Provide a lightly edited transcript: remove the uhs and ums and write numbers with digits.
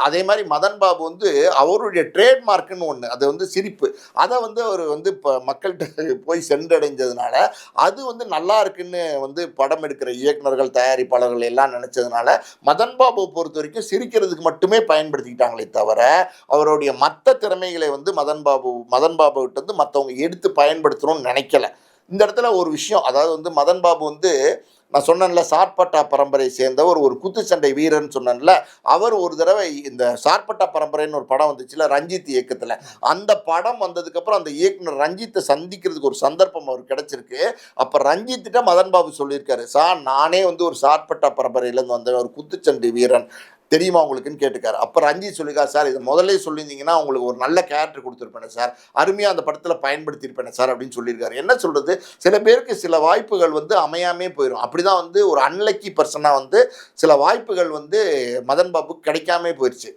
அதே மாதிரி மதன் பாபு வந்து அவருடைய ட்ரேட்மார்க்குன்னு ஒன்று, அது வந்து சிரிப்பு. அதை வந்து அவர் வந்து இப்போ மக்கள்கிட்ட போய் சென்றடைஞ்சதுனால அது வந்து நல்லா இருக்குன்னு வந்து படம் எடுக்கிற இயக்குனர்கள், தயாரிப்பாளர்கள் எல்லாம் நினைச்சதுனால மதன் பாபுவை பொறுத்த வரைக்கும் சிரிக்கிறதுக்கு மட்டுமே பயன்படுத்திக்கிட்டாங்களே தவிர அவருடைய மற்ற திறமைகளை வந்து மதன் பாபு கிட்ட வந்து மற்றவங்க எடுத்து பயன்படுத்தணும்னு நினைக்கல. இந்த இடத்துல ஒரு விஷயம், அதாவது வந்து மதன் பாபு வந்து நான் சொன்னேன்ல சார்பட்டா பரம்பரை சேர்ந்தவர், ஒரு குத்துச்சண்டை வீரர்னு சொன்னேன்ல. அவர் ஒரு தடவை இந்த சார்பட்டா பரம்பரைன்னு ஒரு படம் வந்துச்சுல்ல ரஞ்சித் இயக்கத்துல. அந்த படம் வந்ததுக்கப்புறம் அந்த இயக்குனர் ரஞ்சித்தை சந்திக்கிறதுக்கு ஒரு சந்தர்ப்பம் அவருக்கு கிடைச்சிருக்கு. அப்ப ரஞ்சித்திட்ட மதன் பாபு சொல்லியிருக்காரு, சார் நானே வந்து ஒரு சார்பட்டா பரம்பரையிலேருந்து வந்த ஒரு குத்துச்சண்டை வீரன் தெரியுமா உங்களுக்குன்னு கேட்டுக்காரு. அப்ப ரஞ்சித் சொல்லியிருக்காரு, சார் இதை முதல்லே சொல்லியிருந்தீங்கன்னா உங்களுக்கு ஒரு நல்ல கேரக்டர் கொடுத்துருப்பேனே சார், அருமையா அந்த படத்துல பயன்படுத்தியிருப்பேனே சார் அப்படின்னு சொல்லியிருக்காரு. என்ன சொல்றது, சில பேருக்கு சில வாய்ப்புகள் வந்து அமையாமே போயிடும். அப்படிதான் வந்து ஒரு அன்லக்கி பர்சனா வந்து சில வாய்ப்புகள் வந்து மதன் பாபுக்கு கிடைக்காம போயிருச்சு.